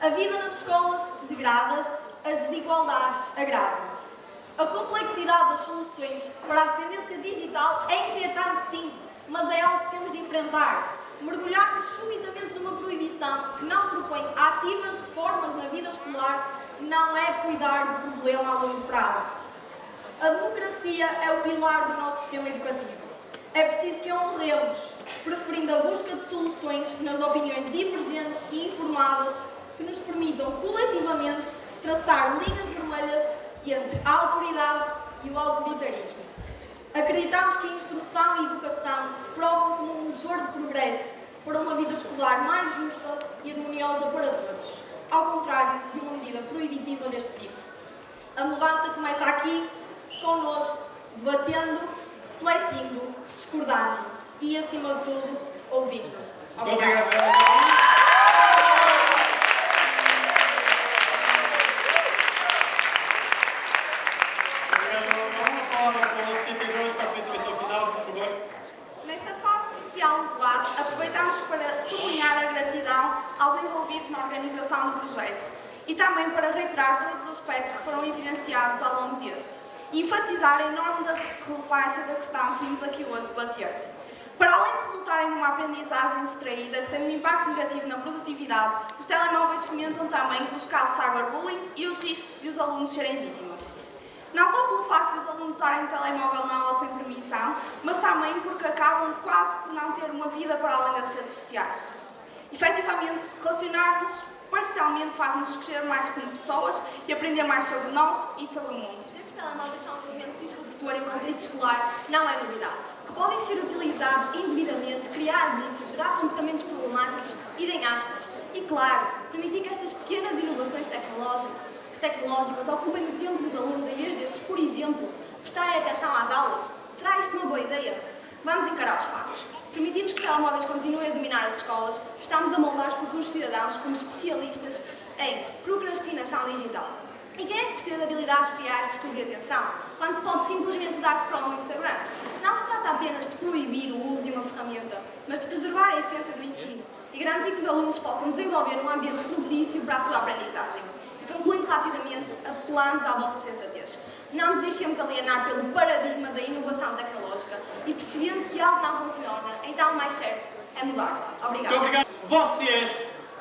A vida nas escolas degrada-se, as desigualdades agravam-se. A complexidade das soluções para a dependência digital é inquietante, sim, mas é algo que temos de enfrentar. Mergulharmos subitamente numa proibição que não propõe ativas reformas na vida escolar não é cuidar do problema a longo prazo. A democracia é o pilar do nosso sistema educativo. É preciso que a honremos, preferindo a busca de soluções nas opiniões divergentes e informadas que nos permitam coletivamente traçar linhas vermelhas entre a autoridade e o autoritarismo. Acreditamos que a instrução e a educação se provam como um motor de progresso para uma vida escolar mais justa e harmoniosa para todos, ao contrário de uma medida proibitiva deste tipo. A mudança começa aqui, connosco, debatendo, refletindo, discordando e, acima de tudo, ouvindo. Obrigada. Nesta fase inicial do debate, aproveitamos para sublinhar a gratidão aos envolvidos na organização do projeto e também para reiterar todos os aspectos que foram evidenciados ao longo deste e enfatizar a enorme relevância da questão que vimos aqui hoje debater. Para além de resultarem numa aprendizagem distraída que tem um impacto negativo na produtividade, os telemóveis fomentam também os casos de cyberbullying e os riscos de os alunos serem vítimas. Não só pelo facto de os alunos usarem o telemóvel na aula sem permissão, mas também porque acabam quase por não ter uma vida para além das redes sociais. Efetivamente, relacionar-nos parcialmente faz-nos crescer mais como pessoas e aprender mais sobre nós e sobre o mundo. Dizer que os telemóveis são um elemento disruptor em contexto escolar não é novidade. Que podem ser utilizados indevidamente, criar vícios, gerar comportamentos problemáticos e deem aspas. E claro, permitir que estas pequenas inovações tecnológicas ocupem o tempo dos alunos em vez destes, por exemplo, prestarem atenção às aulas. Será isto uma boa ideia? Vamos encarar os fatos. Se permitirmos que os telemóveis continuem a dominar as escolas, estamos a moldar os futuros cidadãos como especialistas em procrastinação digital. E quem é que precisa de habilidades reais de estudo e atenção, quando se pode simplesmente dar scroll no Instagram? Não se trata apenas de proibir o uso de uma ferramenta, mas de preservar a essência do ensino e garantir que os alunos possam desenvolver um ambiente propício para a sua aprendizagem. E concluindo rapidamente, apelamos à vossa sensatez. Não nos deixemos alienar pelo paradigma da inovação tecnológica e percebendo que algo não funciona, então o mais certo é mudar. Obrigada. Muito obrigado. Vocês,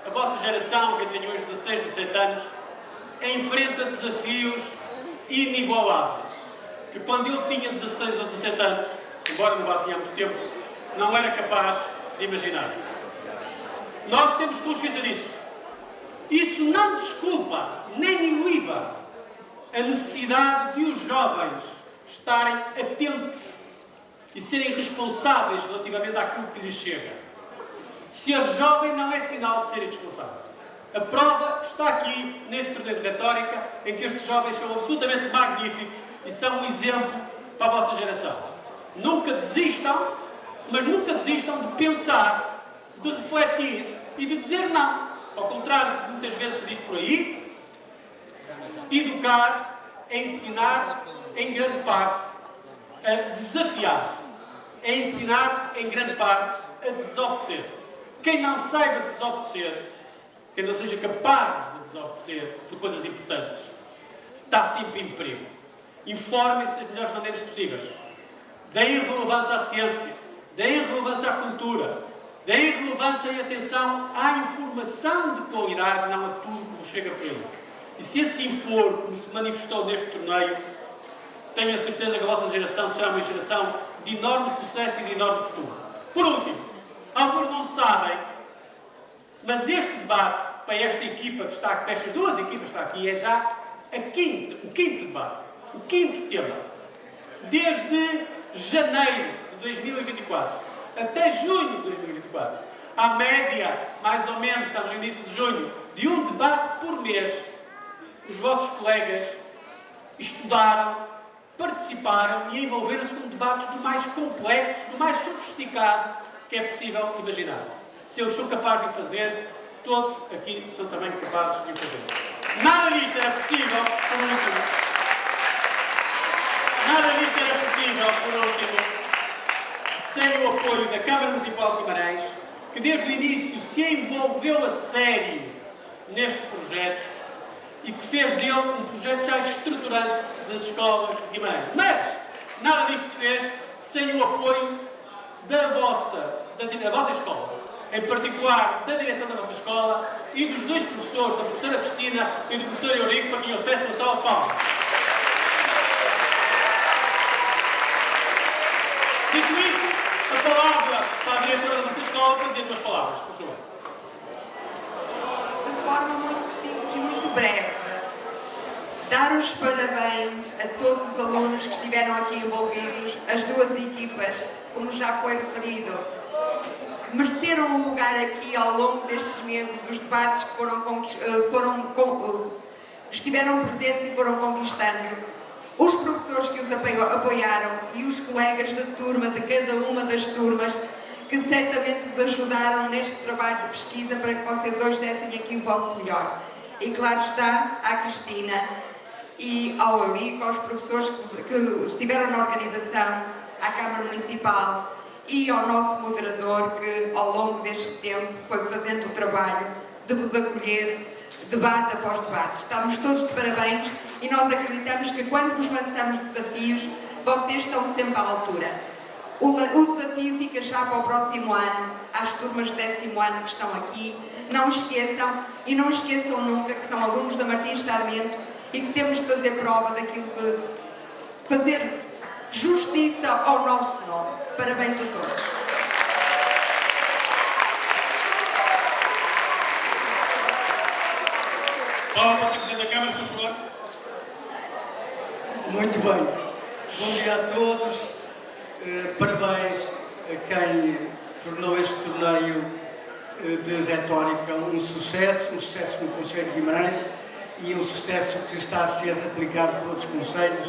a vossa geração, que tem hoje 16, 17 anos, enfrenta desafios inigualáveis. Que quando eu tinha 16 ou 17 anos, embora não vá assim há muito tempo, não era capaz de imaginar. Nós temos consciência disso. Isso não desculpa, nem iniba a necessidade de os jovens estarem atentos e serem responsáveis relativamente àquilo que lhes chega. Ser jovem não é sinal de ser irresponsável. A prova está aqui, neste torneio de retórica, em que estes jovens são absolutamente magníficos e são um exemplo para a vossa geração. Nunca desistam, mas nunca desistam de pensar, de refletir e de dizer não. Ao contrário do que muitas vezes se diz por aí, educar é ensinar em grande parte a desafiar, é ensinar em grande parte a desobedecer. Quem não saiba desobedecer, quem não seja capaz de desobedecer por coisas importantes, está sempre em perigo. Informem-se das melhores maneiras possíveis. Deem relevância à ciência, deem relevância à cultura, deem relevância e atenção à informação de qualidade, não a tudo que vos chega por ele. E se assim for, como se manifestou neste torneio, tenho a certeza que a vossa geração será uma geração de enorme sucesso e de enorme futuro. Por último, alguns não sabem, mas este debate, para esta equipa que está, para estas duas equipas que está aqui, é já o quinto debate, o quinto tema. Desde janeiro de 2024. Até junho de 2024. A média, mais ou menos, estamos no início de junho, de um debate por mês. Os vossos colegas estudaram, participaram e envolveram-se com debates do mais complexo, do mais sofisticado que é possível imaginar. Se eu sou capaz de o fazer, todos aqui são também capazes de o fazer. Nada disto era possível, por último. Nada disto era possível, por último, sem o apoio da Câmara Municipal de Guimarães, que desde o início se envolveu a sério neste projeto e que fez dele um projeto já estruturante das escolas de Guimarães. Mas nada disto se fez sem o apoio da vossa escola, em particular da direção da vossa escola e dos dois professores, da professora Cristina e do professor Eurico, para quem eu peço uma salva de palmas. Dito isto, a palavra para a diretora da vossa escola para dizer duas palavras, por favor. De forma muito simples e muito breve, dar os parabéns a todos os alunos que estiveram aqui envolvidos, as duas equipas, como já foi referido, mereceram um lugar aqui ao longo destes meses dos debates que estiveram presentes e foram conquistando. Os professores que os apoiaram e os colegas de turma, de cada uma das turmas, que certamente vos ajudaram neste trabalho de pesquisa para que vocês hoje dessem aqui o vosso melhor. E claro está, à Cristina e ao Eurico, aos professores que estiveram na organização, à Câmara Municipal e ao nosso moderador que ao longo deste tempo foi fazendo o trabalho de vos acolher debate após debate. Estamos todos de parabéns e nós acreditamos que quando vos lançamos desafios, vocês estão sempre à altura. O desafio fica já para o próximo ano, às turmas de 10º ano que estão aqui. Não esqueçam, e não esqueçam nunca que são alunos da Martins Sarmento e que temos de fazer prova daquilo que... fazer justiça ao nosso nome. Parabéns a todos. Palavra para o Secretário da Câmara, por favor. Muito bem. Bom dia a todos. Parabéns a quem tornou este torneio de retórica um sucesso no Conselho de Guimarães e um sucesso que está a ser replicado por outros conselhos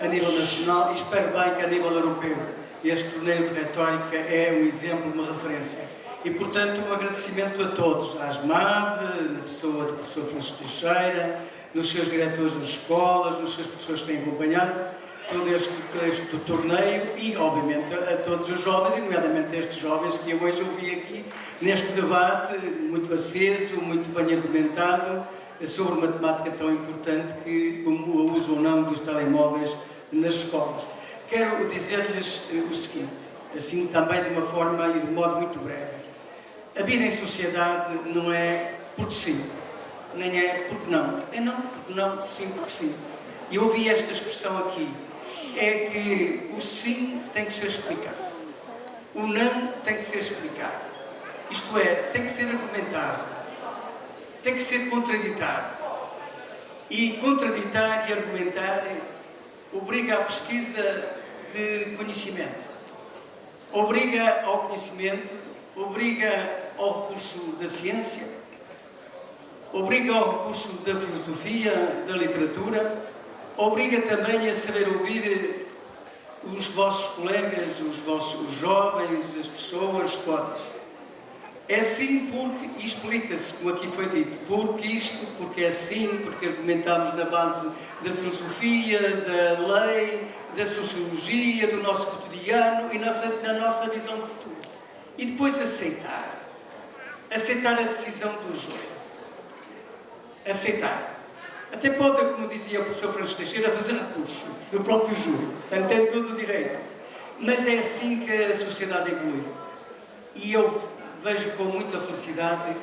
a nível nacional e espero bem que a nível europeu este torneio de retórica é um exemplo, uma referência. E, portanto, um agradecimento a todos, à ASMAV, na pessoa do professor Francisco Teixeira, nos seus diretores das escolas, nos seus professores que têm acompanhado todo este torneio e, obviamente, a todos os jovens, e nomeadamente a estes jovens que eu hoje ouvi aqui neste debate muito aceso, muito bem argumentado, sobre uma temática tão importante como o uso ou não dos telemóveis nas escolas. Quero dizer-lhes o seguinte, assim também de uma forma e de modo muito breve. A vida em sociedade não é porque sim, nem é porque não. É não porque não, sim porque sim. E eu ouvi esta expressão aqui, é que o sim tem que ser explicado. O não tem que ser explicado. Isto é, tem que ser argumentado. Tem que ser contraditado. E contraditar e argumentar obriga à pesquisa de conhecimento. Obriga ao conhecimento, obriga ao recurso da ciência, obriga ao recurso da filosofia, da literatura, obriga também a saber ouvir os vossos colegas, os jovens, as pessoas todas. É assim porque, e explica-se, como aqui foi dito, porque isto, porque é assim, porque argumentamos na base da filosofia, da lei, da sociologia, do nosso cotidiano e da nossa visão de futuro. E depois aceitar a decisão do júri. Aceitar. Até pode, como dizia o professor Francisco Teixeira, fazer recurso do próprio júri. Portanto, tem todo o direito. Mas é assim que a sociedade evolui. E eu vejo com muita felicidade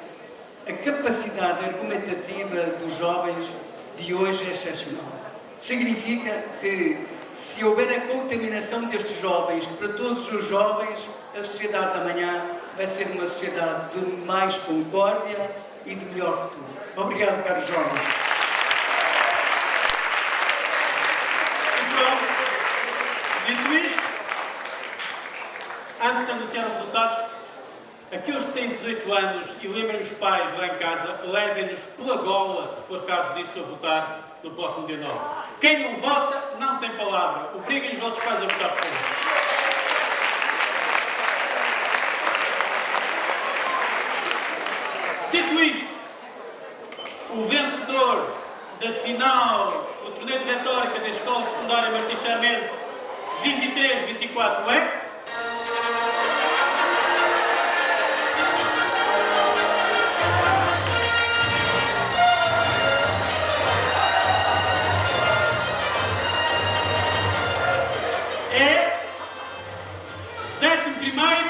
a capacidade argumentativa dos jovens de hoje é excepcional. Significa que, se houver a contaminação destes jovens para todos os jovens, a sociedade da manhã vai ser uma sociedade de mais concórdia e de melhor futuro. Obrigado, caros jovens. Dito isto, antes de anunciar os resultados, aqueles que têm 18 anos e lembrem os pais lá em casa, levem-nos pela gola, se for caso disso, a votar no próximo dia 9. Quem não vota, não tem palavra. Obriguem os vossos pais a votar por favor. Dito isto, o vencedor da final do torneio de retórica da Escola Secundária Martins Sarmento 23-24 é 11º